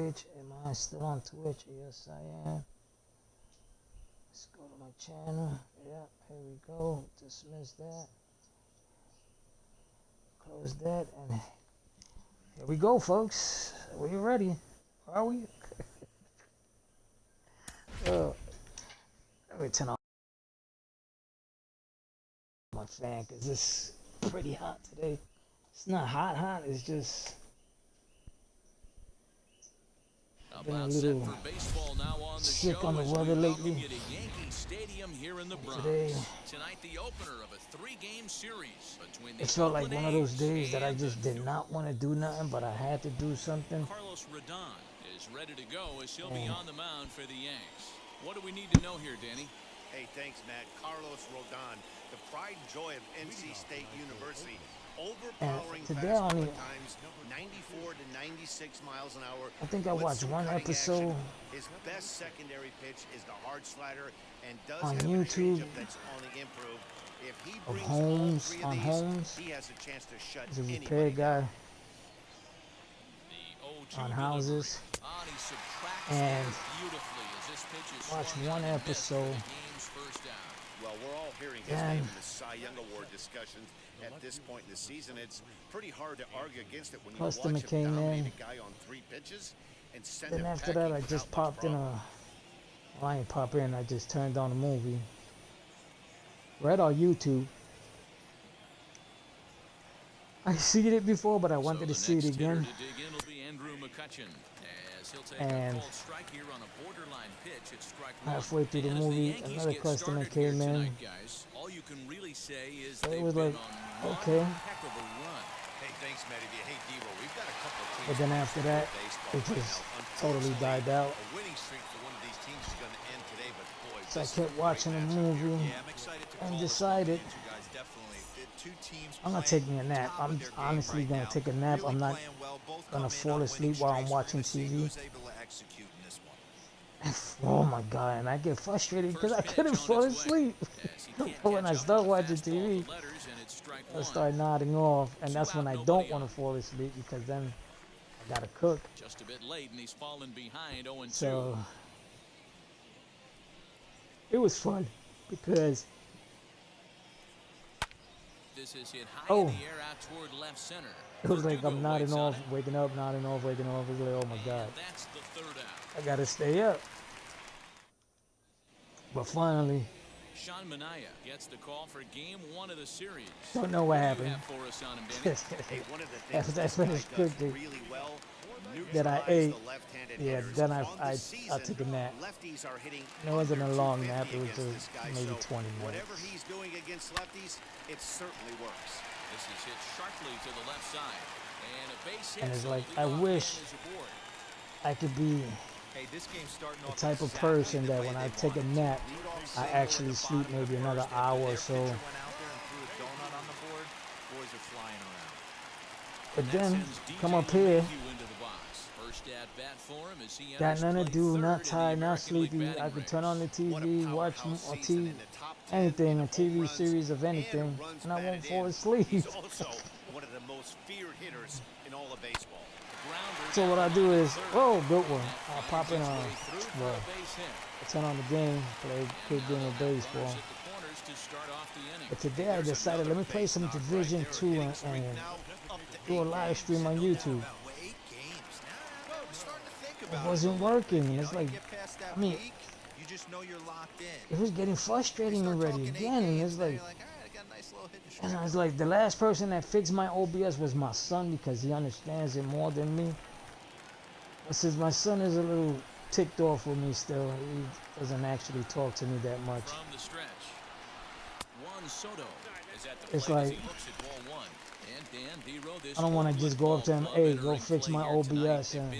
Twitch. Am I still on Twitch? Yes, I am. Let's go to my channel. Yeah, here we go. Dismiss that. Close that, and here we go, folks. Are we ready? Are we? Let me turn on my fan because it's pretty hot today. It's not hot. It's just been a little sick on the weather lately. Today, Tonight, the opener of a 3-game series between the it felt like one of those days that I just did not want to do nothing, but I had to do something. Carlos Rodon is ready to go as he'll be on the mound for the Yanks. What do we need to know here, Danny? Hey, thanks, Matt. Carlos Rodon, the pride and joy of NC State University. Overpowering fastball at times, 94 to 96 miles an hour. I think I watched one episode. His best secondary pitch is the hard slider and does on have YouTube a that's on the improve. If he of brings Holmes all on three of these, Holmes. he has a chance to shut He's a anybody repair guy down. on houses. And watch one episode. Well, we're all hearing his name in the Cy Young Award discussions at this point in the season. It's pretty hard to argue against it when you watch him dominate a guy on 3 pitches and send him Then after that, I packing just without much popped in problem. well, I ain't pop in. I just turned on a movie. Right on YouTube. I seen it before, but I wanted to see it again. And halfway through the movie, another customer came in. So it was like, okay. But then after that, it just totally died out. So I kept watching the movie and decided I'm gonna take me a nap. I'm honestly gonna take a nap. I'm not gonna fall asleep while I'm watching TV. Oh my god, and I get frustrated because I couldn't fall asleep. But when I start watching TV, I start nodding off, and that's when I don't want to fall asleep because then I gotta cook. Just a bit late, and he's fallen behind 0-2. So it was fun because This is hit high in the air out toward left center. it was like I'm nodding off, waking up, nodding off, waking off. It was like, oh my god, That's the 3rd out. I gotta stay up. But finally, Sean Manaea gets the call for game 1 of the series. don't know what What do you happened. have for us on him, Danny? Hey, one of the things After I this guy finished does cooking, really well, that I neutralize ate, the left-handed yeah, hitters. then On I the season, took a nap. lefties are hitting It wasn't a under long nap, it 250 was against just this guy, maybe so 20 minutes. whatever he's doing against lefties, it certainly works. This is hit sharply to the left side. And a base hit. And it's so like, the I leadoff wish man is aboard. I could be the type of person that when I take a nap, I actually sleep maybe another hour or so. But then, come up here, got nothing to do, not tired, not sleepy. I could turn on the TV, watch a TV, anything, a TV series of anything, and I won't fall asleep. He's also one of the most feared hitters in all of baseball. So what I do is, oh, good one. I'll pop in I turn on the game, play a quick game of baseball. But today I decided, let me play some Division 2 and do a live stream on YouTube. It wasn't working. It's like, I mean, it was getting frustrating already again. And it's like, and I was like, the last person that fixed my OBS was my son because he understands it more than me. But since my son is a little ticked off with me still, he doesn't actually talk to me that much. It's like, I don't want to just go up to him, hey, go fix my OBS. And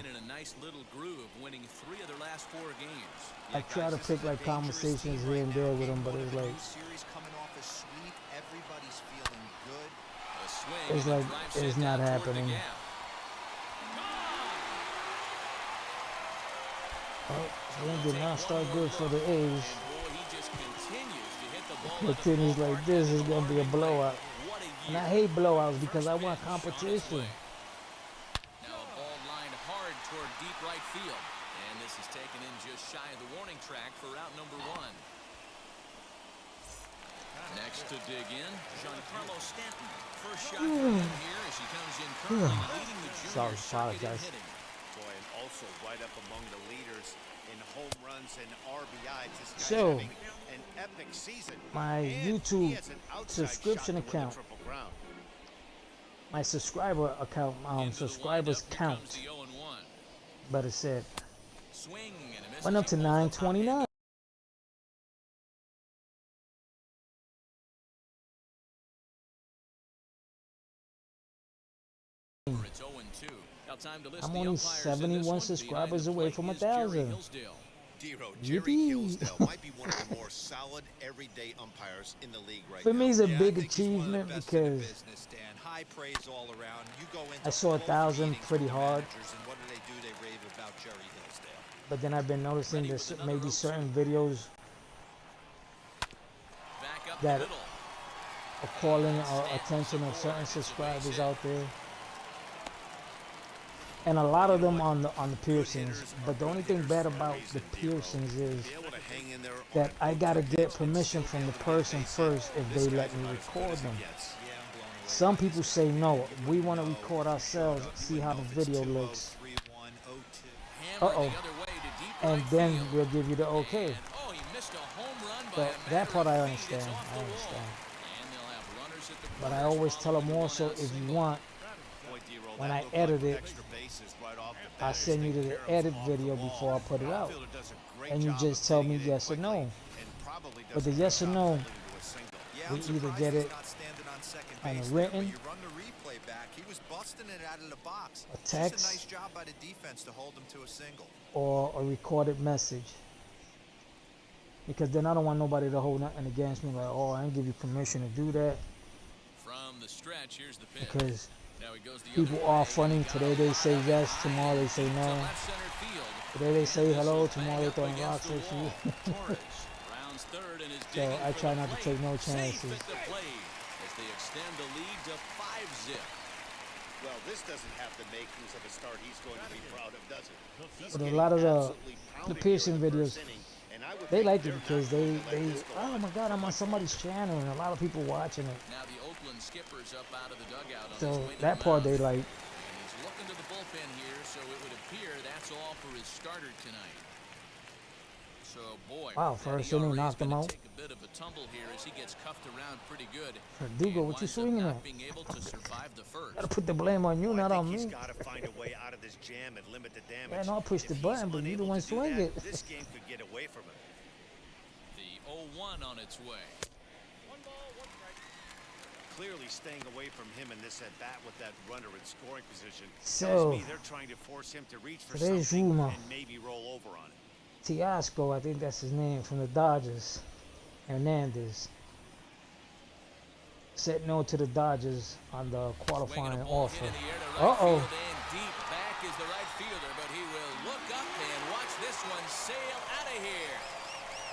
I try to pick like conversations here and there with him, but it's like it's not happening. Well, did not start good for the A's. Continues like this, is going to be a blowout. And I hate blowouts because I want competition. Now a ball lined hard toward deep right field. And this is taken in just shy of the warning track for out number 1. Next to dig in, Giancarlo Stanton. First shot for him here as he comes in currently leading the junior circuit in hitting. Boy, and also right up among the leaders in home runs and RBI. This guy's So, having an epic season. my And YouTube he has an outside subscription shot to win the account, Triple Crown. my subscriber account, subscribers count, better said, went up to 929. I'm only 71 subscribers away from 1,000. Dero, Jerry Yippee. Hillsdale might be one of the more solid everyday umpires in the league right For now. me, it's a Yeah, I big think he's one of the achievement best in the because business, Dan. High praise all around. You go into I saw both 1,000 meetings pretty with hard. managers, and what do? They rave about Jerry Hillsdale. But then I've been noticing there's maybe certain videos that are calling attention of certain subscribers out there, and a lot of them on the piercings. But the only thing bad about the piercings is Be able to hang in there on that I both gotta the get pitch permission and from the still have person base first hit. if This they guy's let me about as good record as it them. gets. Yeah, I'm blown away. Some people say no, we want to record ourselves, see how the video looks, and then we'll give you the okay. So that part I understand. But I always tell them also, if you want, Boy, Dero, when that I looked edit like it, extra bases right off the I bat. send you to the edit video before I put it out, Outfielder does a great and you job just of tell getting me it in yes or quickly no. and probably does But the a yes or great no, job holding to a single. Yeah, we I'm either surprised get he's it not standing on second on a base there, written, but you run the replay back. He was busting it out of the box. a Just a text, nice job by the defense to hold him to a single. or a recorded message. Because then I don't want nobody to hold nothing against me, like, oh, I didn't give you permission to do that. From the stretch, here's the pitch. Because Now he goes the people other are way. funny. Today they say yes, tomorrow they say To no. left center field. Today they say And this hello, is tomorrow bang they up throwing against rocks the at wall. you. Torres rounds third and is So digging I for try the not to plate. take no Safe chances. at the plate as they extend the lead to 5-zip. Well, this doesn't have the makings of a start he's going to be proud of, does it? He's But a getting lot of absolutely the pounded piercing here in the videos, first inning, and I would they think like it they're not because going to let this go oh on. my God, I'm on somebody's channel and a lot of people watching it. Now the Oakland skipper's up out of the dugout on his So way to that the part mound. they like. And he's looking to the bullpen here, so it would appear that's all for his starter tonight. So, boy, Wow, that first ERA inning is knocked him gonna out. take a bit of a tumble here as he gets cuffed around pretty good. Dugo, and what you winds up swinging not at? being able to survive the first. Gotta put the blame on you, Well, not I on think me. he's got to find a way out of this jam and limit the damage. Man, I'll push If the he's button, but you the unable one to do swing that, it. This game could get away from him. The 0-1 on its way. Clearly staying away from him in this at bat with that runner in scoring position So, tells me they're trying to force him to reach for today's something rumor. and maybe roll over on it. Teoscar, I think that's his name, from the Dodgers. Hernandez said no to the Dodgers on the Swinging a qualifying ball offer. hit in the air to right Uh-oh. field and deep back is the right fielder, but he will look up and watch this one sail out of here.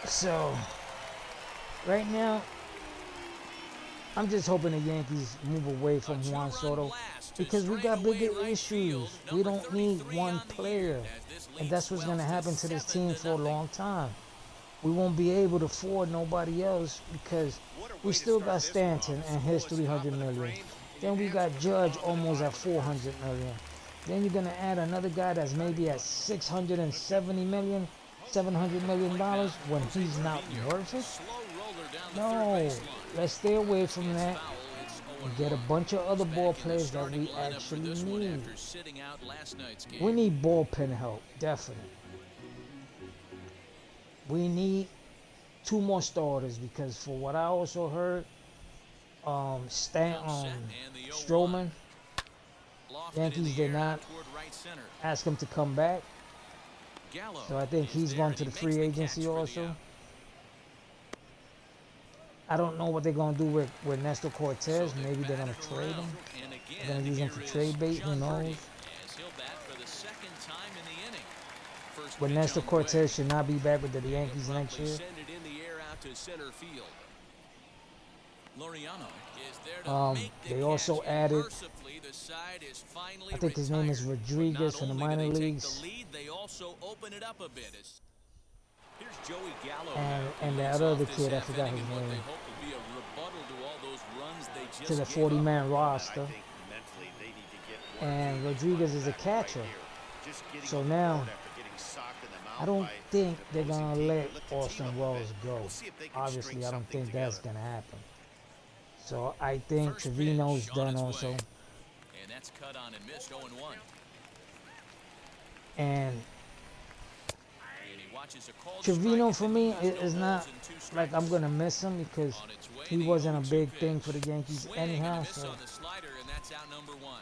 So, right now, I'm just hoping the Yankees move away from Juan Soto because we got bigger issues. We don't need one player, and that's what's going to happen to this team for a long time. We won't be able to afford nobody else because we still got Stanton and his 300 million. Then we got Judge almost at 400 million. Then you're gonna add another guy that's maybe at 670 million, 700 million dollars when he's not worth it. No, let's stay away from that and get a bunch of other ball players that we actually need. We need bullpen help, definitely. We need 2 more starters because for what I also heard, Stroman, Yankees did not ask him to come back. So I think he's going to the free agency also. I don't know what they're going to do with Nestor Cortez. Maybe they're going to trade him. They're going to use him for trade bait. Who knows? But Nestor Cortez should not be back with the Yankees next year. Laureano is there to make the They also catch, and added, mercifully, the side is finally I think his name is retired. Rodriguez But from the not only minor do they take leagues, the lead, they also open it up a bit. Here's Joey Gallo and that other kid, I forgot his what they name, hope will be a rebuttal to all those runs they to just the gave up. 40-man I roster. think mentally they need to get one And of these Rodriguez runs is a back right catcher. here. Just getting So on the now, board after getting socked in the mouth I don't by think an they're opposing gonna team let will lift the team Austin up a Wells bit. go. We'll see if they can Obviously, string I don't something think that's together. gonna happen. So I think First Trevino's pitch on done its also. way. And that's cut on and missed 0-1. And And he watches a called Trevino strike, for and me then he has is no not balls and 2 like I'm strikes. gonna miss him because On its way, he the wasn't a 0-2 big pitch. thing for the Yankees Swing and a anyhow. miss So on the slider, and that's out number 1.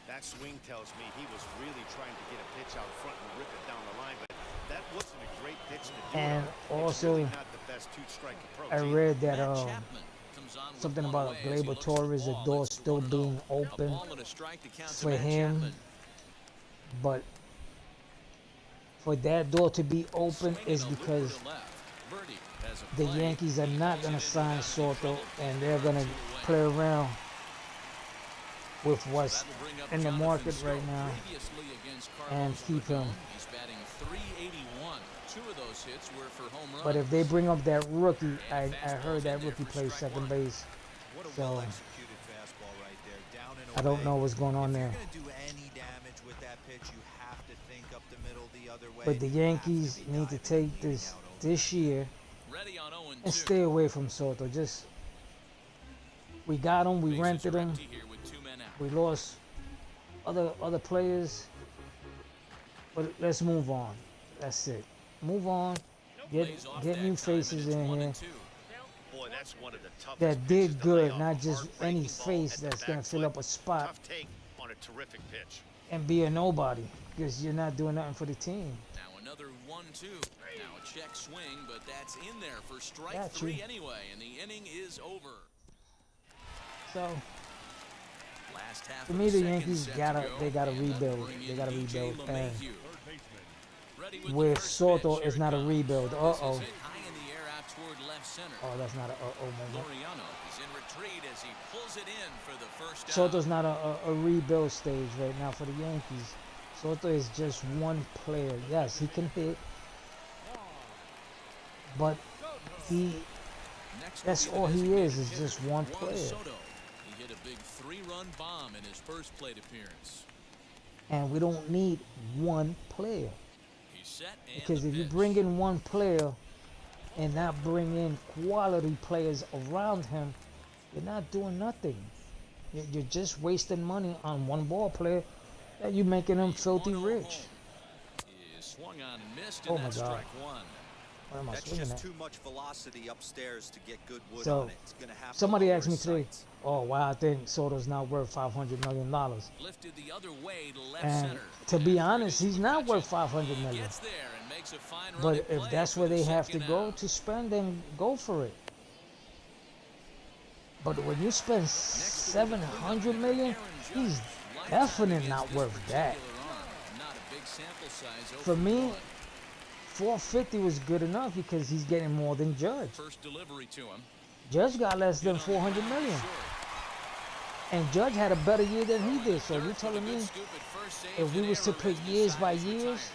That swing tells me he was really trying to get a pitch out front and rip it down the line, but that wasn't a great pitch to do. And It's also, really not the best two-strike approach I either. read that Matt Chapman comes on with something one about away as he Gleyber looks at the Torres, the ball. door It's still 1-0. being A open ball and a strike to count to for Matt him. Chapman. But for that door to be open Swinging is a looper because to left. Birdie has a the play. Yankees are He not pulls gonna it into sign down in Soto, trouble, and they're gonna 2 away. play around with what's That'll bring up in the Jonathan market Scope. right now Previously against and Carlos keep him. Rodon, he's batting .381. 2 of those hits were for home runs. But if they bring up that rookie, And I fastball's heard that in there rookie for plays strike second one. base. What a So well-executed fastball right there, down and away. I don't know what's going on If there. you're going to do any damage with that pitch, you have to think up the middle the other way. But the You have to Yankees be need to diving take and leaning this out over. this year Ready on 0-2. and stay away from Soto. Just we got him, we Bases rented are him, empty here with 2 men out. we lost other players, but let's move on. That's it. Move on. Plays off Get that new time, faces and it's in here 1-2. Boy, that's one of the toughest that pitches did to lay good, off not a just any hard-breaking ball face at the that's gonna back fill foot. up a spot Tough take on a terrific pitch. and be a nobody because you're not doing nothing for the team. Now another 1-2. Now a check swing, but that's in there for strike Got 3 you. anyway, and the inning is over. So Last half for of me, the the second Yankees set gotta to go, they gotta and that'll rebuild. bring They in gotta E.J. rebuild. And LeMahieu. Ready with the with first Soto, pitch, it's here not it a comes. rebuild. This Uh-oh. is hit high in the air out toward left center. Oh, that's not a moment. Laureano is in retreat as he pulls it in for the first down. Soto's not a rebuild stage right now for the Yankees. Soto is just one player. Yes, he can hit, but Next that's will be all the he is designated just hitter, one Juan player. Soto. He hit a big 3-run bomb in his first plate appearance. And we don't need one player. He's set and Because the if you pitch. bring in one player and not bring in quality players around him, you're not doing nothing. You're just wasting money on one ball player that you're making him filthy 1-0 rich. home. He swung on and missed, Oh and my that's God. strike 1. What am I That's swinging just at? too much velocity upstairs to get good wood So, on it. It's gonna have to somebody lower asked me his today, sights. oh, why I think Soto's not worth $500 million. Lifted the other way to left And center. to be And honest, he's not catch worth it. $500 He million. gets there and makes a fine But running if play that's for where the they have to second go out. to spend, then go for it. But when you spend $700 million, he's definitely not worth that. Not a big sample size, For me, 0 for 1. 450 was good enough because he's getting more than Judge. First delivery to him. Judge got less than 400 million, and Judge had a better year than he did. So you're telling me if we was to pick years by years,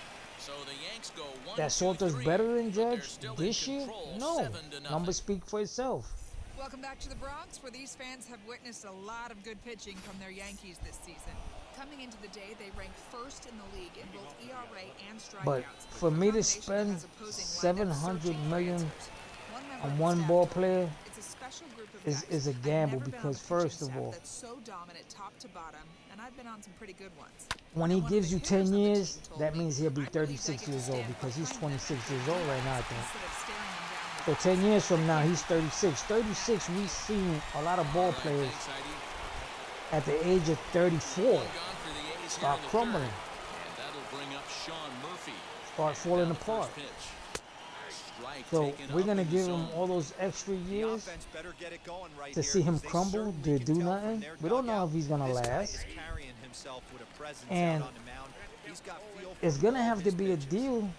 that Soto's better than Judge this year? No. Numbers speak for itself. Welcome back to the Bronx, where these fans have witnessed a lot of good pitching from their Yankees this season. Coming into the day, they rank first in the league in both ERA and strikeouts. But for me to spend $700 million on one ball player is a gamble because first of all, that's so dominant top to bottom, and I've been on some pretty good ones. when he gives you 10 years, that means he'll be 36 years old because he's 26 years old right now, I think. So 10 years from now, he's 36. 36, we've seen a lot of ball players at the age of 34 start crumbling, start falling apart. So we're going to give him all those extra years to see him crumble, to do nothing. We don't know if he's going to last. And it's going to have to be a deal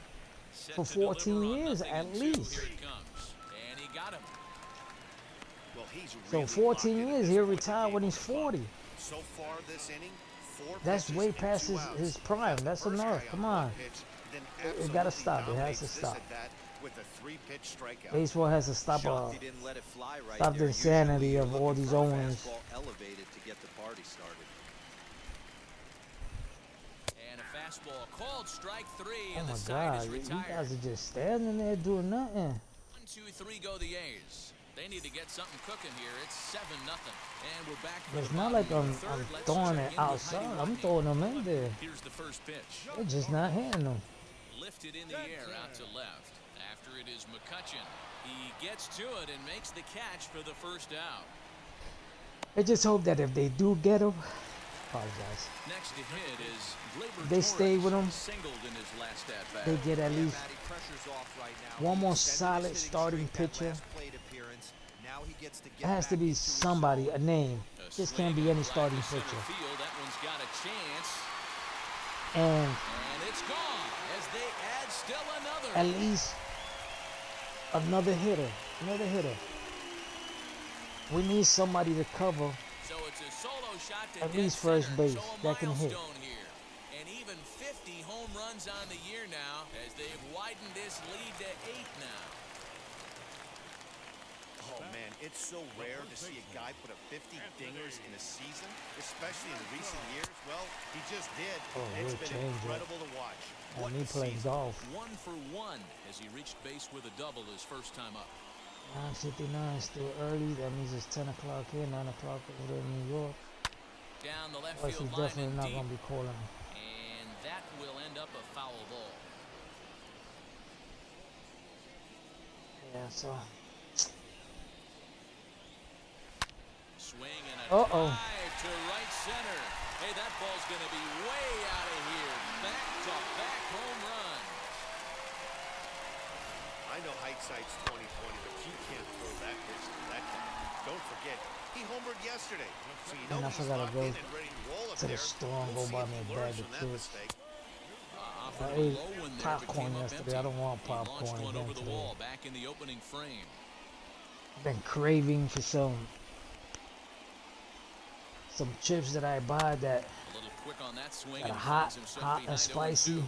for 14 years at least. He's So really 14 locked in at years, this he'll point in the retire game when he's with the bunt. 40. So far this inning, 4 That's pitches way and past 2 outs. his prime. The That's first enough. guy Come on one on. pitch, then It gotta absolutely stop. It has to dominates this stop. at-bat with a 3-pitch strikeout. Baseball has to stop Shocked he didn't let it fly right stop the there. insanity Usually of you're all looking these for a owners. fastball elevated to get the party started. And a fastball called strike 3, Oh and my the side God, is you retired. guys are just standing there doing nothing. 1, 2, 3 go the A's. They need to get something cooking here. It's 7-0. And we're back for It's the not bottom like of I'm the third. Let's throwing check it in with outside. Heidi I'm Whitney. throwing them in there. Here's the first pitch. They're just not hitting them. Lifted in the air out to left. After it is McCutcheon. He gets to it and makes the catch for the first out. I just hope that if they do get him, apologize, Next to hit is Gleyber they stay with him. Singled in his last at bat. They get at Yeah, least Matty, pressure's off right now. one He more extended solid his hitting starting streak that pitcher. last plate appearance. Now he gets to It get has to back be into his somebody, zone. a name. A Just swing can't be and any drive starting to center pitcher. field. That one's got a chance. And And it's gone as they add still another. at least another hitter. Another hitter. We need somebody to cover. So it's a solo shot to At dead least first center. base So a that can hit. milestone here. And even 50 home runs on the year now as they've widened this lead to 8 now. Oh man, it's so rare to see a guy put up 50 dingers in a season, especially in recent years. Well, he just did. Oh, It's we'll been change it. incredible to watch. What And me a playing season. golf. 1 for 1 as he reached base with a double his first time up. 9:59, still early. That means it's 10 o'clock here, 9 o'clock over there in New York. Down the left Plus, he's field line definitely and not deep. going to be calling. And that will end up a foul ball. Yeah, so. Swing and a Uh-oh. drive to right center. Hey, that ball's going to be way out of here. Back-to-back home runs. I know hindsight's 20/20, but you can't throw that pitch to that guy. Don't forget, he homered yesterday. So you know And I he's forgot to locked go in and ready to roll up to the there. store and We'll go see buy if me he a learns bag of from that chips. mistake. Offered I a ate low one there, but popcorn came up yesterday. empty. I don't want He launched popcorn one again over the today. wall back in the opening frame. Been craving for some chips that I buy that A little quick on that swing. are and he hot, finds himself hot and behind spicy. 0-2.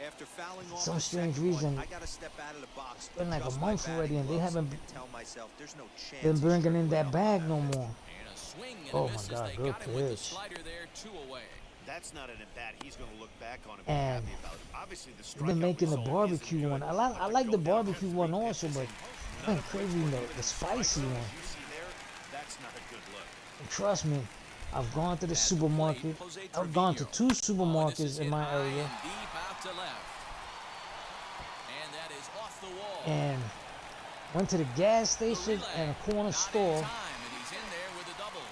After fouling off Some the strange second one, reason, I gotta step out of the box, been like a adjust my month already, batting and they gloves, haven't and tell myself there's no chance been he's bringing stripped in away that on bag that no pitch. more. And a swing and Oh a my miss as God, they good got him with the pitch. slider there, 2 away. That's not an at-bat he's going to look back on and be And happy about. Obviously, the They've strikeout been making the result barbecue isn't one. good, I but like to the go down barbecue to one 3 also, pitches but and I'm none of which craving were the given in spicy strike zone, one. as you see there, that's not a good look. And trust me, I've gone to the At the supermarket. plate, Jose I've gone to Trevino. 2 Oh, this is supermarkets in hit my high area, and deep out to left. And that is off the wall. and went to the gas The station relay, and a corner not in store time, and he's in there with a double.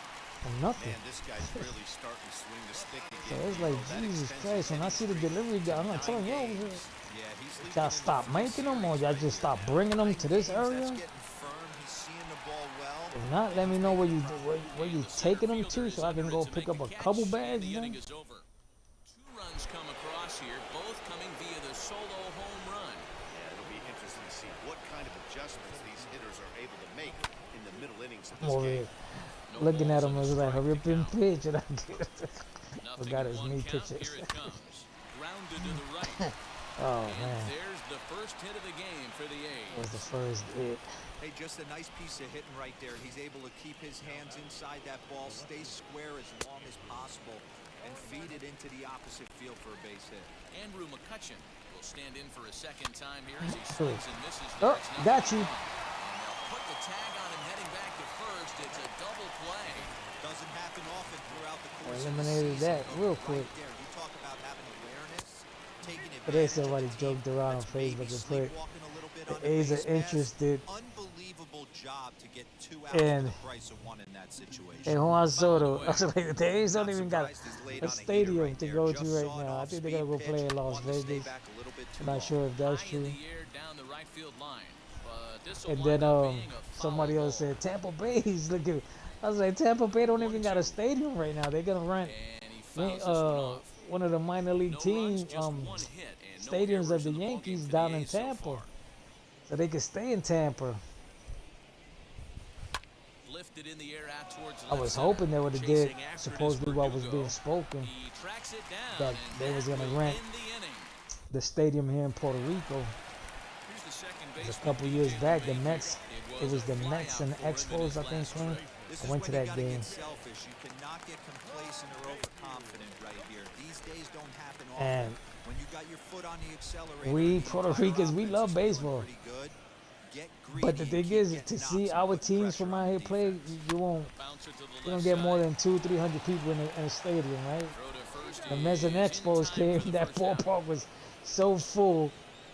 for nothing. Man, this guy's really starting to swing the stick So again. it's like, That Jesus extends Christ, his when I see the hitting streak delivery guy, I'm to like telling 9 yo, games. Yeah, he's leaking y'all into stop the making them, or series y'all right just here stop now. bringing them to this That's area? getting firm. He's seeing the ball well. If not, let me know where you taking them to, so I can go pick up a couple bags. The inning Then. is over. 2 runs come across here, both coming via the solo home run. Yeah, it'll be interesting to see what kind of adjustments these hitters are able to make in the middle innings of this Over game. here, No looking at balls him, and I a was like, strike hurry to up and count. pitch, and I Nothing forgot in his one knee count. pitches. Here it comes. Grounded to the right. Oh And man, there's the first hit of the game for the that was A's. the first hit. Hey, just a nice piece of hitting right there. He's able to keep his hands inside that ball, stay square as long as possible, and feed it into the opposite field for a base hit. Andrew McCutcheon will stand in for a second time here as he Sure. swings and misses. Oh, It's not got you. one. And they'll put the tag on him heading back to first. It's a double play. Doesn't happen often throughout the course Eliminated of the season, that but real right quick. there, you talk about having awareness, taking Today advantage of somebody the team joked around on that's maybe Facebook and put sleepwalking a little bit the on the A's are base pass. interested. Unbelievable job to get 2 outs And- for the price of 1 in that situation. Hey, Juan Soto, way, I was like, the A's don't Not even got surprised he's laid a on heater stadium right to there. go Just to right saw an now. I think they're gonna go off-speed play in pitch, Las wanted to stay Vegas. back a little bit too I'm not long. sure if that's High in true. the air down the right field line. But this will And wind then up being a foul somebody else ball. said Tampa Bay's looking. I was like, Tampa Bay don't even got a stadium right now. They're gonna rent And he fouls this one off. one of the minor league No teams runs, just 1 hit, and no stadiums errors of the in ballgame Yankees for the down in A's so Tampa, far. so they can stay in Tampa. lifted in the air out towards I left was center. hoping they would have did Chasing after it is supposedly what was Verdugo. being spoken, He tracks it down, that and they was that gonna will rent end the inning. the stadium here in Puerto Rico. Here's the second It was baseman, a couple years DJ back. The LeMahieu. Mets, it was the a Mets and flyout for him in Expos, his I think, last came. trade. This I is went when to you that gotta game. get selfish. You cannot get complacent or overconfident right here. These days don't happen And often. When you got your foot on the accelerator, we the Puerto entire Ricans, we offense love is feeling baseball. pretty good. Get But greedy the and thing keep is, getting to knocks see and our put teams pressure from on out here play, defense. you won't. Bouncer to the You don't left get more side. than 200-300 people in a stadium, right? Throw to first The Mets and is in Expos time came. for the That first out. ballpark was so full.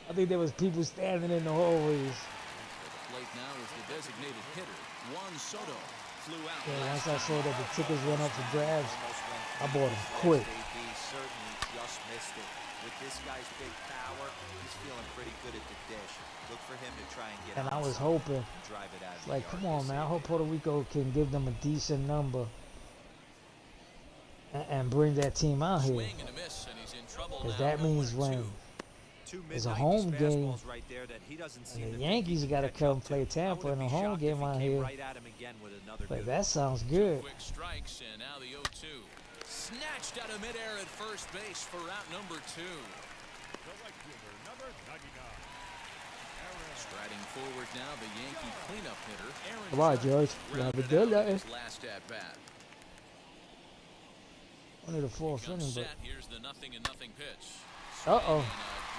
I think there was people standing in the hallways. At the plate now is the designated hitter, Juan Soto. Flew out. Yeah, last once I saw time. that the tickets went up for grabs, Almost went I bought them Yes, quick. JB certainly just missed it. With this guy's big power, he's feeling pretty good at the dish. Look for him to try and get And I on was something hoping, and drive it out of it's the like, yard come on, this man. I hope evening. Puerto Rico can give them a decent number and bring that team out here. Swing and a miss, and he's in trouble Because now. that means 0-2. when Two It's a mid-90s home game, fastballs right there that he doesn't seem and to the think he Yankees can got to catch come up to. play I Tampa wouldn't in a be home shocked game if he out came here. right at him again with another But good that one. sounds good. Quick strikes, and now the 0-2. Snatched out of midair at first base for out number 2. Striding forward now, the Yankee cleanup hitter, Aaron Come on, Judge, George. You have a rounded good out day. his last at bat. Only the fourth inning, Comes but set. Here's the 0-0 pitch. uh-oh. And a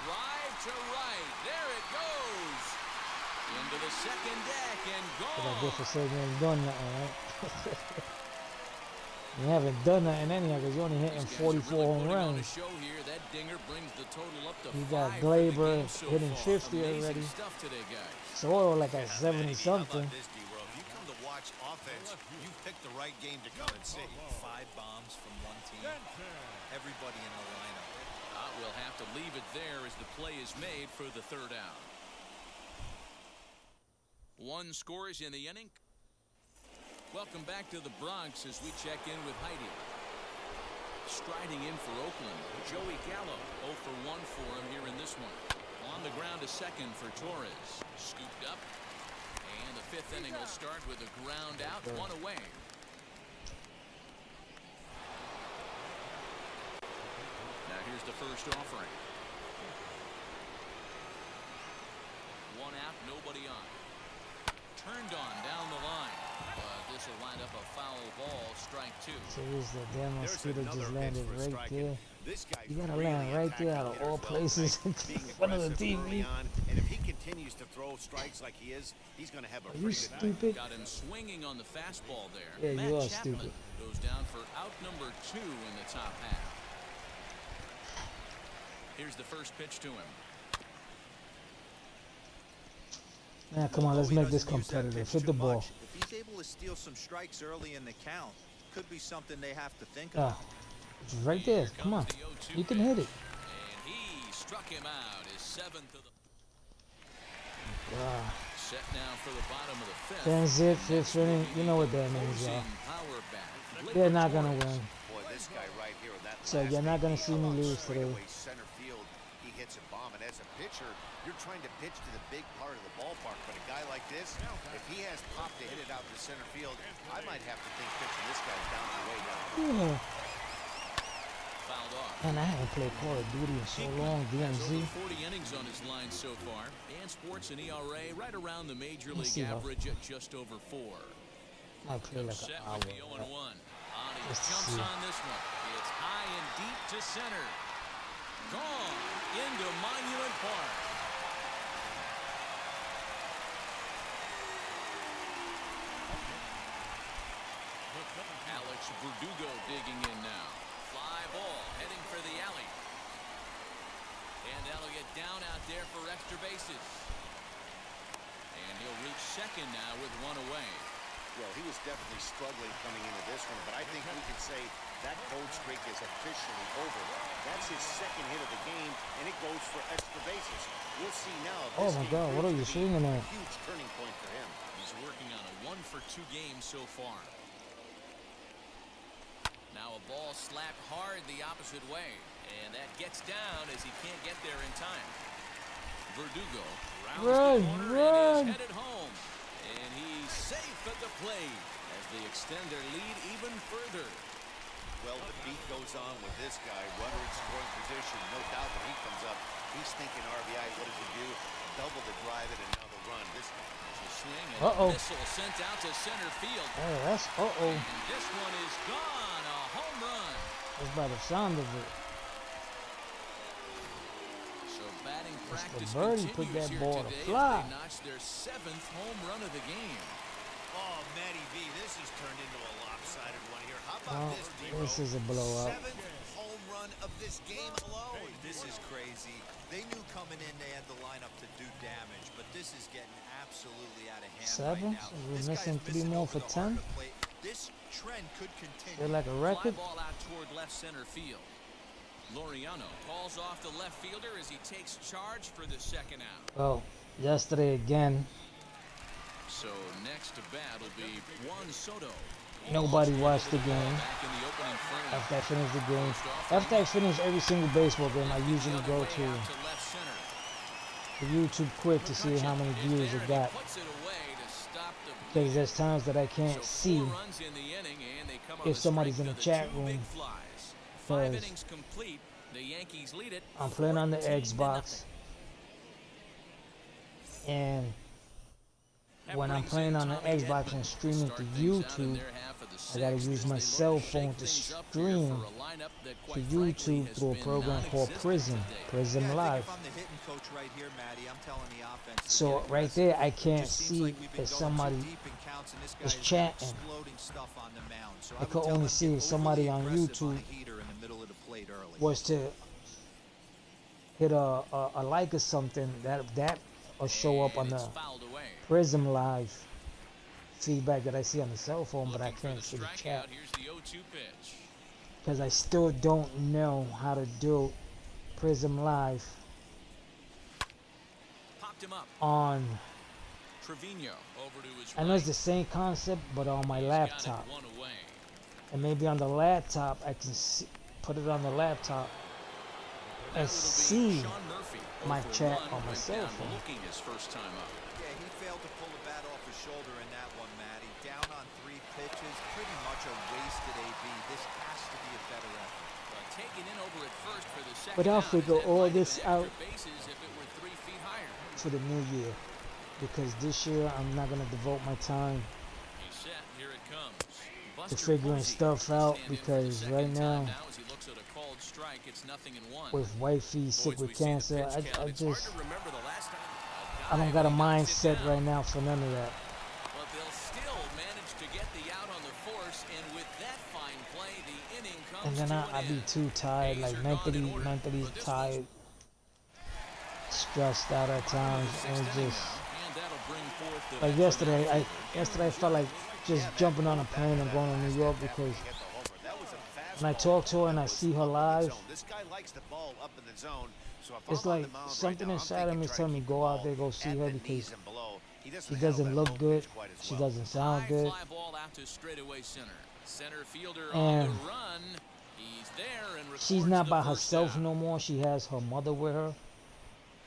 drive to right. There it goes. Into the second deck and What I did for gone. saying you ain't done nothing, right? You haven't done nothing anyhow because you're only hitting These guys are 44 really home putting on a runs. show here. That dinger brings the total up to You 5 got for the Glaber game so hitting far. 50 Amazing already. stuff today, guys. Soil like at How 70 about something. this, D-Row? If you come to watch offense, you've picked the right game to come and see. 5 bombs from one team. Everybody in the lineup. We'll have to leave it there as the play is made for the third out. 1 scores in the inning. Welcome back to the Bronx as we check in with Heidi. Striding in for Oakland, Joey Gallo. 0 for 1 for him here in this one. On the ground to second for Torres. Scooped up. And the 5th inning will start with a ground out, 1 away. Now here's the first offering. 1 out, nobody on. Turned on down the line. This will wind up a foul ball, strike 2. So here's the damn There's mosquito another just pitch landed for a right strike. there. This guy's You gotta really land right there attacking out of hitters all well places tonight, in being front of the aggressive early TV. on, and if he continues to throw strikes like he is, he's going to have a Are you pretty good night. stupid? Got him swinging on the fastball there. Yeah, Matt you are Chapman stupid. goes down for out number 2 in the top half. Here's the first pitch to him. Now, come on, let's Although he make this doesn't use that competitive. pitch Hit too the ball. much, if he's able to steal some strikes early in the count, could be something they have to think Ah, about. it's right there. Here Come on. comes the 0-2 You can hit it. And he struck him out. His 7th of the Ah, set now for the bottom of the 5th. that's it, 5th inning. You know what that means, y'all. Opposing power bat. They're not gonna Torres. win. Boy, this guy right here, that So last you're not gonna hit, see me lose straight today. away center field, he hits a bomb, and as a pitcher, you're trying to pitch to the big part of the ballpark. But a guy like this, if he has pop to hit it out to center field, I might have to think pitching this guy's down the way down. Yeah. Fouled off. And I haven't played Call of Duty in so long, Has DMZ. over 40 innings on his line so far, and sports an ERA right around the major Let's league see how- average at just over 4. Might play like an Set hour. with the 0-1. He Just to jumps see. on this one. It's high and deep to center. Gone into Monument Park. Alex Verdugo digging in now. Fly ball heading for the alley. And that'll get down out there for extra bases. And he'll reach second now with 1 away. Well, he was definitely struggling coming into this one, but I think we can say that cold streak is officially over. That's his 2nd hit of the game, and it goes for extra bases. We'll see now if Oh this my game God, what proves are you to be swinging a at? huge turning point for him. He's working on a 1-for-2 game so far. Now a ball slapped hard the opposite way, and that gets down as he can't get there in time. Verdugo rounds Run, the corner run. and is headed home. And he's safe at the plate as they extend their lead even further. Well, the beat goes on with this guy. Runner in scoring position. No doubt when he comes up, he's thinking RBI. What does he do? Double the drive it and now the run. This swing and missile sent out to center field. Oh, that's And this one is gone. A home run. That's by the sound of it. So batting practice Mr. Birdie continues put that here ball to today fly. as they notched their 7th home run of the game. Oh, Matty V, this has turned into a lopsided one here. How about this, D-Row? This is a blowout. 7th home run of this game alone. This is crazy. They knew coming in they had the lineup to do damage, but this is getting absolutely out of hand 7? right now. We're This missing guy's 3 more over for the heart 10. of the plate. This trend could continue. They're like a Fly record. ball out toward left center field. Loriano calls off the left fielder as he takes charge for the second out. Well, yesterday again, So next to bat will be Juan Soto. nobody watched the game. Back in the opening frame. After I finish the game, after I finish every single baseball game, I usually go to left center. the YouTube quick to see how many views it got. Puts it away to stop the Because there's times that I can't So see 4 runs in the inning, and they come on if the somebody's strength in the of chat 2 big room. flies. 5 'Cause innings complete. The Yankees lead it. I'm playing on the 14-0. Xbox, and when I'm That playing brings on in the Tommy Xbox Edman and to streaming start to things out in YouTube, their half of the I gotta sixth use as my they cell look to phone shake to things up here stream for a lineup that, to quite frankly, YouTube has through a been program called non-existent Prism, today. Prism Yeah, I think Live. if I'm the hitting coach right here, Matty, I'm telling the offense to So get right aggressive. there, I can't Just seems see like we've been if going somebody too deep in counts, and this guy is is chatting. exploding stuff on the mound. So I would could tell only them to see get if somebody overly on aggressive on YouTube a heater in the middle of the plate early. was to hit a like or something, that will show up on And the it's fouled away. Prism Live feedback that I see on the cell phone, but I Looking for can't the see the strikeout. chat Here's the 0-2 pitch. because I still don't know how to do Prism Live Popped him up. on. Trevino over to his I know it's the right. same concept, but on my He's got it laptop, one away. and maybe on the laptop I can put it on the laptop Now and it'll be see Sean Murphy, my 0 for chat 1, on my went cell down phone. looking his first time up. Yeah, he failed to pull the bat off his shoulder in that one, Matty. Down on 3 pitches, pretty much a wasted AB. This has to be a better effort. Taken in over at first for the second But I'll out, figure that all might have this been out extra bases if it were 3 feet higher. for the new year, because this year I'm not gonna devote my time He's set. Here it comes. to Buster figuring Posey stuff will out, stand in for the because second right time now as he looks at a called strike, it's 0-1. with wifey sick Boys, we with see the cancer, pitch count. I It's hard just to remember the last time a I don't guy got a really knocks it mindset down. right now for none of that. But they'll still manage to get the out on the force, and with that fine play, the inning comes And then to I an be end. too tired, A's like are gone in order, mentally but this tired, one's stressed out at times, and sixth inning just now, and that'll bring forth the like veteran yesterday. outfielder. Yesterday I felt like just jumping on a plane and going to New York, because Hit the homer. That was a when I fastball talk to her and I that was see her up in the live, zone. This guy likes the ball up in the zone. So if it's I'm on like the mound right something now, I'm inside of thinking me try telling to me keep the go out ball there, go see at her, the because knees and below. He she handle doesn't that look low good, pitch quite as she well. doesn't sound High good, fly ball out to straightaway center. Center fielder on and the run. He's there and she's records not the by first herself out. no more. She has her mother with her,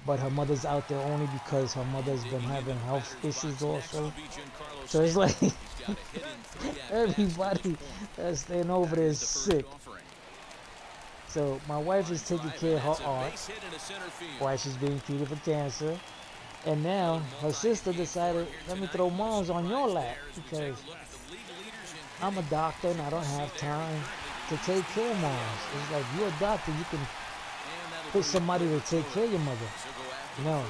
but her mother's out there only because her mother's been Digging into having the health batter's issues box next also. will be Giancarlo So it's Stanton. like He's got a hit in 3 at-bats to everybody this point. that's staying over there is Here's the first sick. offering. So my wife is taking Drive, care of and that's her a aunt base hit into center field. while she's being treated for cancer. And now her sister decided, let me throw moms on your lap, because I'm a doctor and I don't have time to take care of moms. It's like, you're a doctor, you can put somebody to take care of your mother. No,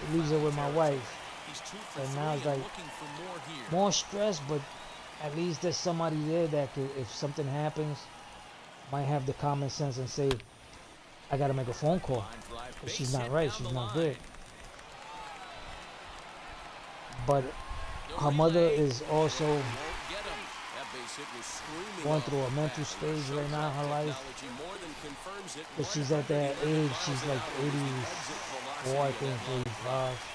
it leaves her with my wife. And now it's like more stress, but at least there's somebody there that could, if something happens, might have the common sense and say, I gotta make a phone call. If she's not right, she's not good. But her mother is also going through a mental stage right now in her life. But she's at that age, she's like 84, I think, 85.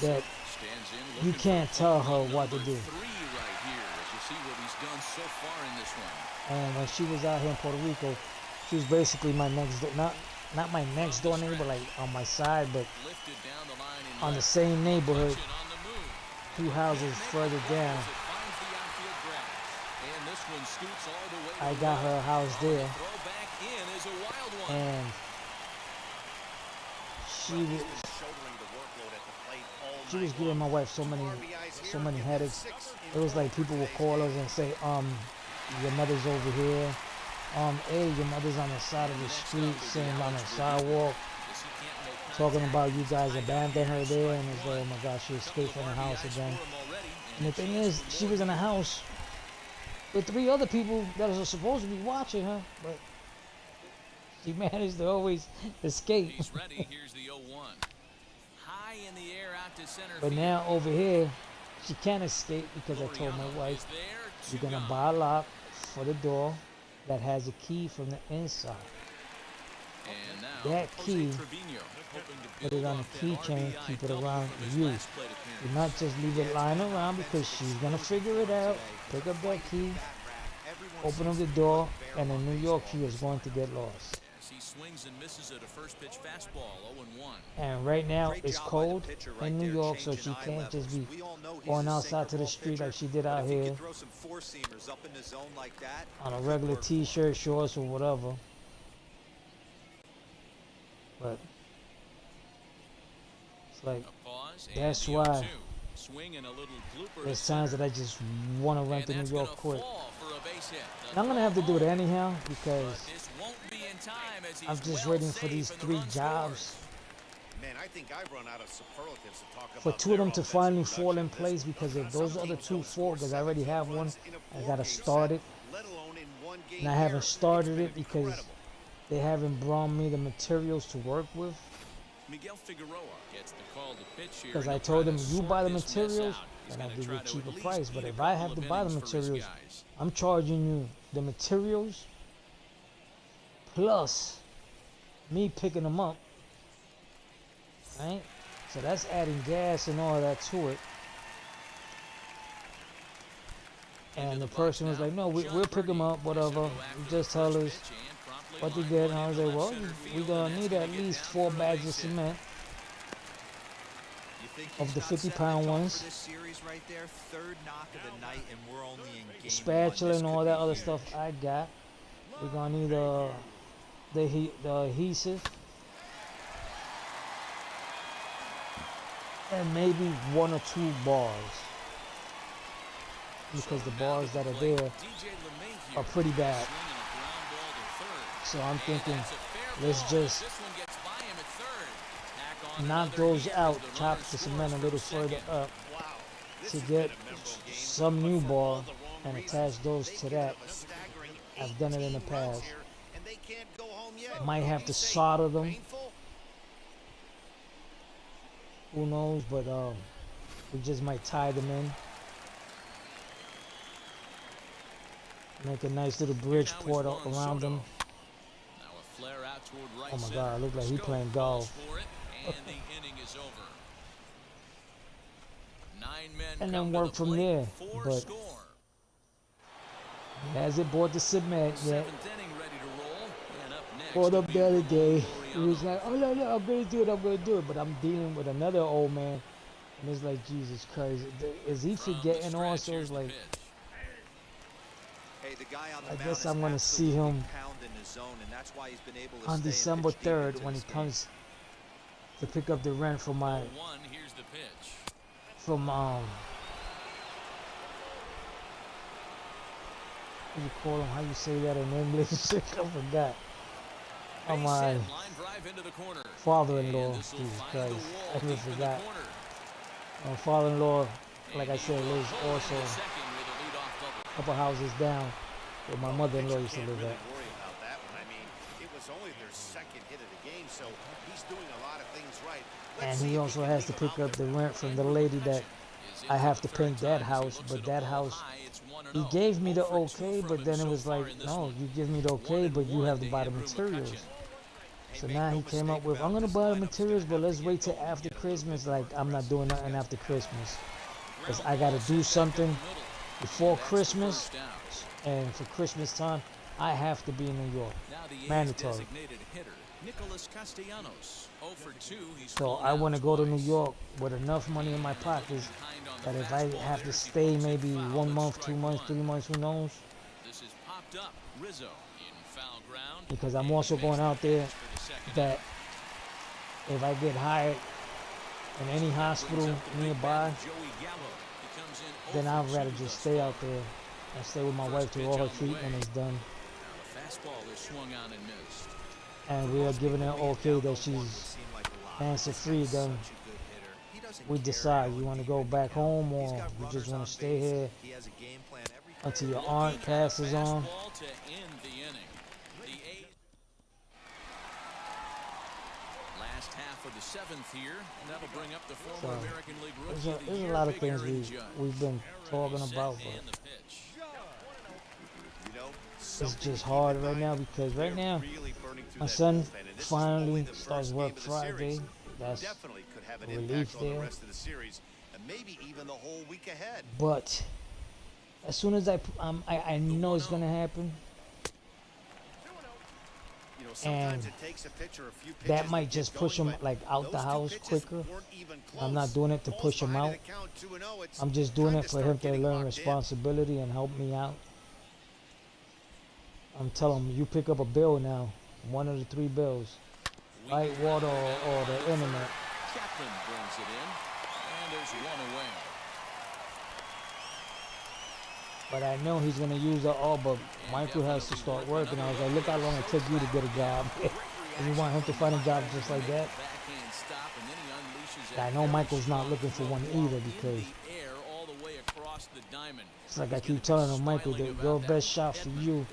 That you can't tell her what to do. And when she was out here in Puerto Rico, she was basically my next door, not my next door neighbor, like on my side, but on the same neighborhood. 2 houses further down. I got her house there, and she was giving my wife so many headaches. It was like people would call us and say, your mother's over here. Hey, your mother's on the side of the street, sitting on the sidewalk, talking about you guys abandoned her there, and it's like, oh my gosh, she escaped from the house again. And the thing is, she was in the house with 3 other people that are supposed to be watching her, but she managed to always escape. He's ready. Here's the 0-1. High in the air out to center But field. now over here, she can't escape because I told my wife, you're gonna buy a lock for the door that has a key from the inside. And now, That key, put it on a keychain, keep it around you. Do not just leave it lying around, because she's gonna figure it out. Pick up that key, open up the door, and the New York key is going to get lost. He swings and misses at a first pitch fastball, 0-1. And right now it's cold in New York, so she can't just be going outside to the street like she did out here on a regular t-shirt, shorts, or whatever. But it's like, that's why there's times that I just want to rent to New York quick. And I'm gonna have to do it anyhow, because I'm just waiting for these 3 jobs. Man, I think I've run out of superlatives to talk about. For 2 of them to finally fall in place, because if those other 2 fall, because I already have one, I gotta start it. And I haven't started it because they haven't brought me the materials to work with. Because I told them, you buy the materials and I'll give you a cheaper price. But if I have to buy the materials, I'm charging you the materials plus me picking them up, right? So that's adding gas and all that to it. And the person was like, no, we'll pick them up, whatever. You just tell us what to get. And I was like, well, we're gonna need at least 4 bags of cement of the 50-pound ones. Spatula and all that other stuff I got. We're gonna need the adhesive, and maybe 1 or 2 bars, because the bars that are there are pretty bad. So I'm thinking, let's just knock those out, chop the cement a little further up to get some new bar and attach those to that. I've done it in the past. Might have to solder them. Who knows, but we just might tie them in. Make a nice little bridge port around them. Oh my God, it looks like he's playing golf. And then work from there. But he hasn't bought the cement yet. Bought up the other day. He was like, oh no, I'm gonna do it. But I'm dealing with another old man. And it's like, Jesus Christ. Is he forgetting also? It's like, I guess I'm gonna see him on December 3rd when he comes to pick up the rent from my what do you call him? How you say that in English? I forgot. Oh, my father-in-law. Jesus Christ, I just forgot. My father-in-law, like I said, lives also a couple houses down where my mother-in-law used to live at. And he also has to pick up the rent from the lady that I have to paint that house. But that house, he gave me the okay, but then it was like, no, you give me the okay, but you have to buy the materials. So now he came up with, I'm gonna buy the materials, but let's wait till after Christmas. Like, I'm not doing nothing after Christmas, because I gotta do something before Christmas, and for Christmas time I have to be in New York, mandatory. Nicholas Castellanos, 0 for 2. He's So I want to go to New York with enough money in my pockets that if I have to stay maybe 1 month, 2 months, 3 months, who knows? This is popped up. Rizzo in foul ground. Because I'm also going out there that if I get hired in any hospital nearby, then I'd rather just stay out there and stay with my wife till all her treatment is done. Fastball is swung on and missed. And we are giving her okay that she's cancer free. Then we decide you want to go back home or you just want to stay here until your aunt passes on. Fastball to end the inning. The last half of the 7th here, and that'll bring up the former American League Rookie of the There's Year, a lot of Big things Aaron Judge. we've been talking about, but And the pitch. it's just hard right now because right now my son finally starts work Friday. That's a relief there. But as soon as I know it's gonna happen, and that might just push him like out the house quicker. I'm not doing it to push him out. I'm just doing it for him to learn responsibility and help me out. I'm telling him, you pick up a bill now, one of the 3 bills, light, water, or the internet. Chapman brings it in, and there's 1 away. But I know he's gonna use it all. But Michael has to start working. I was like, look how long it took you to get a job. And you want him to find a job just like that? I know Michael's not looking for one either because it's like I keep telling him, Michael, that your best shot for you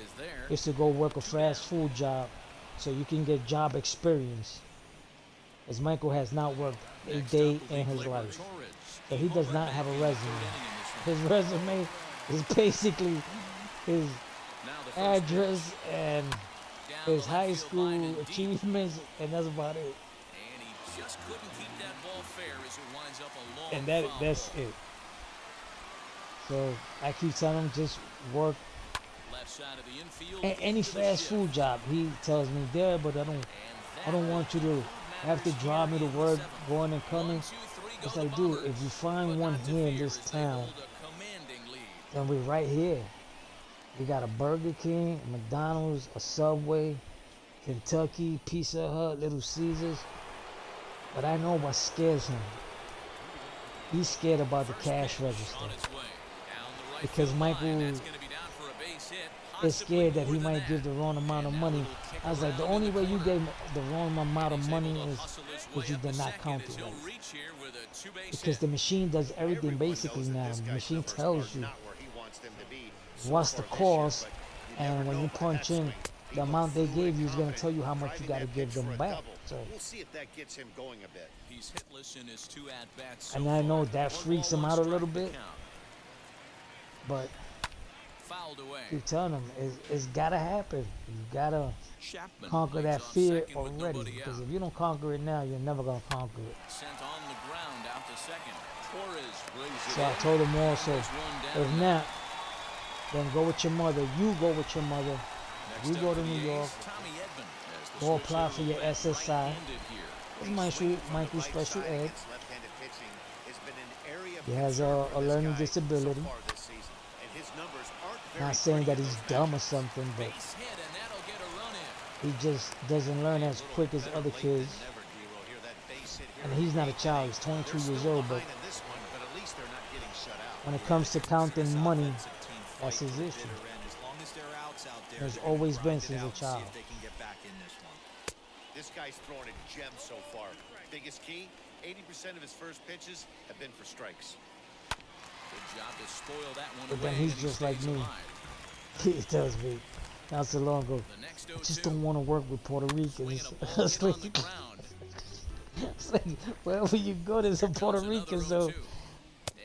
is to go work a fast food job so you can get job experience. As Michael has not worked a day in his life. So he does not have a resume. His resume is basically his address and his high school achievements, and that's about it. And he just couldn't keep that ball fair as it winds up a long And that's it. So I keep telling him just work left side of the infield. any fast food job. He tells me there, but I don't want you to have to drive me to work, going and coming. It's like, dude, if you find one here in this town, then we're right here. We got a Burger King, a McDonald's, a Subway, Kentucky, Pizza Hut, Little Caesars. But I know what scares him. He's scared about the cash register. Because Michael is scared that he might give the wrong amount of money. I was like, the only way you gave the wrong amount of money is if you did not count it right. Because the machine does everything basically now. The machine tells you what's the cost, and when you punch in the amount they gave you, is going to tell you how much you got to give them back. So, we'll see if that gets him going a bit. He's hitless in his 2 at-bats. And I know that freaks him out a little bit, but you telling him it's got to happen. You got to conquer that fear already, because if you don't conquer it now, you're never going to conquer it. Sent on the ground out to second. Torres brings it So I in. told him also, if not, then go with your mother. You go with your mother. You go to New York. Go apply for your SSI. It's Michael's special ed. He has a learning disability. Not saying that he's dumb or something, but he just doesn't learn as quick as other kids. And he's not a child. He's 22 years old, but when it comes to counting money, that's his issue. There's always been since a child. This guy's throwing a gem so far. Biggest key, 80% of his first pitches have been for strikes. Good job to spoil that one But then away, he's and he just like stays me. alive. He tells me not so long ago, The next I just 0-2, don't want to work with Puerto swinging Ricans. a ball It's hit on like, the ground. it's like, wherever you go, there's a Puerto Comes another Rican. So 0-2.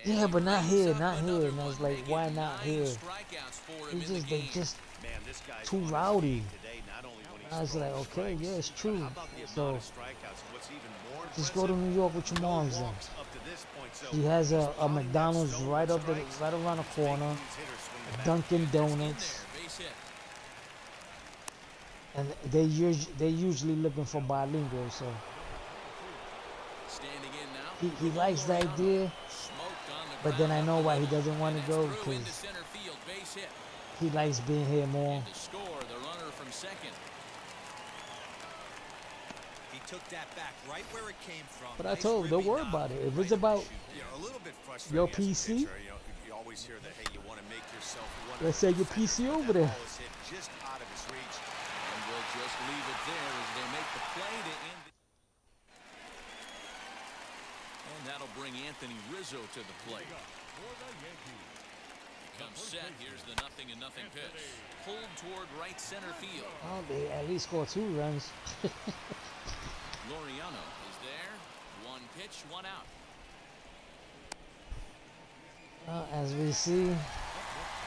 yeah, but not here, Brings up not here. another And I was one, like, why making not 9 here? strikeouts for him in the They game. just Man, this guy's too on his rowdy. game today, not only when he's I was like, throwing okay, strikes, yeah, it's but true. how about the amount So of strikeouts? And what's even more just go to impressive, New York with your no moms then. walks up to this point. So He has he's a probably got McDonald's so right much up strikes, right around the he's making corner, these hitters swing the a bat. Dunkin' In Donuts, there, base hit. And they usually looking for bilingual, so Standing in now. he likes the idea, Smoked on the but then I ground know up the why he middle, doesn't want and to it's go, through into because center field, base hit. he likes being here more. To score, the runner from second. He took that back right where it came from. But I Nice told him, don't ribby worry knock about it. If right it's at the about shoot. Yeah, a little bit your frustrating as a PC, pitcher. You always hear that, hey, you want to make yourself one let's of say the your defenders, PC but over that there. ball is hit just out of his reach. And we'll just leave it there as they make the play to end the... And that'll bring Anthony Rizzo to the plate. Comes set. Here's the 0-0 pitch. Pulled toward right center field. Oh, they at least score 2 runs. Laureano is there. One pitch, one out. As we see,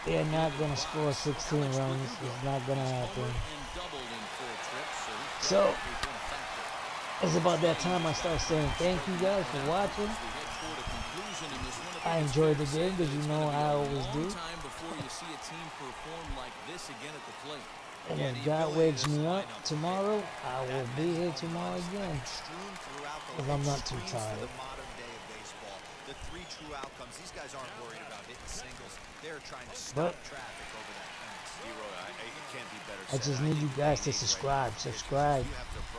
they're not going to score 16 runs. It's not going to happen. And doubled in 4 trips, So, he's been a factor. it's about that time I start saying thank you guys for watching. We head toward a conclusion in this one. I enjoyed the game, because you know I always do. Time before you see a team perform like this again at the plate. And if God wakes me up tomorrow, I will be here tomorrow again. Strewn throughout the If I'm league, not too screams for tired. the modern day of baseball. The 3 true outcomes. These guys aren't worried about hitting singles. They're trying to stop traffic over that fence. Leroy, it can't be better I said. just need you guys to subscribe. Subscribe.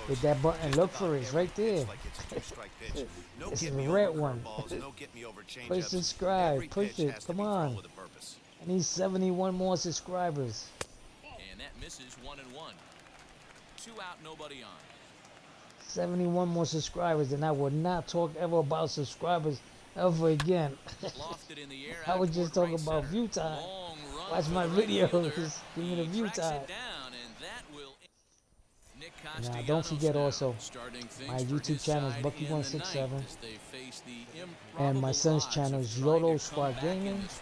Hit that button. Look for it. It's right there. It's the red one. Push subscribe. Push it. Come on. I need 71 more subscribers. And that misses 1-1. 2 out, nobody on. 71 more subscribers, and I will not talk ever about subscribers ever again. Lofted in the air. I would out just toward talk right about center. view time. Long run Watch for my the right videos. fielder. Give me the He view tracks time. it down, and that will... Nick Now, Castellanos don't forget now also, starting things my for YouTube his channel is side Bucky in the 167, ninth as they face the and my improbable son's odds channel of is trying YOLO to come Squad back in Gaming, this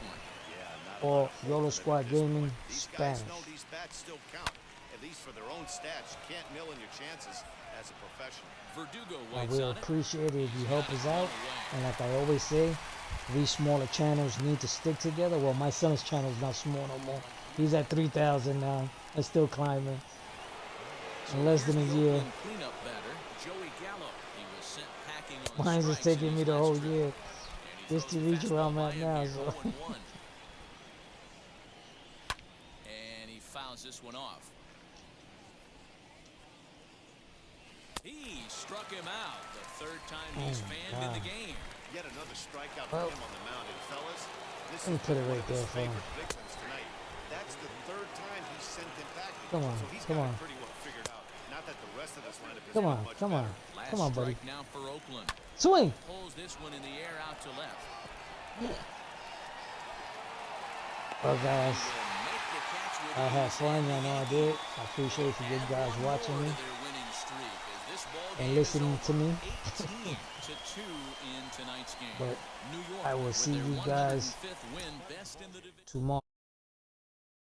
one. or YOLO Squad Gaming These guys Spanish. know these bats still count, at least for their own stats. You can't mill in your chances as a professional. Verdugo I waits will on it. appreciate it if you help us out. And like I always say, these smaller channels need to stick together. Well, my son's channel is not small no more. He's at 3,000 now and still climbing. In less than a year. Cleanup batter, Joey Gallo. He was sent packing on Mine's is strikes in taking me his the last whole trip. year And he just to throws a reach where I'm fastball at by him now. here, So 0-1. And he fouls this one off. He struck him out the 3rd time he's fanned in the game. Yet another strikeout Well, for him on the mound. And fellas, this let me is put it one right of his there for him. favorite victims tonight. That's the 3rd time he's sent him back. Come on, So he's come got on. it pretty well figured out. Not that the rest of this lineup is come any on, much come on, better. Last come on, buddy. strike now for Oakland. Swing. Pulls this one in the air out to left. Well, guys, Will make the catch with I had ease, fun. and I know I the did. Yankees I appreciate you good guys add one watching more me to their winning streak as this ball and game listening is to me. over 18-2 in tonight's game. But New York I will with see their you guys 105th win, best in the division. tomorrow.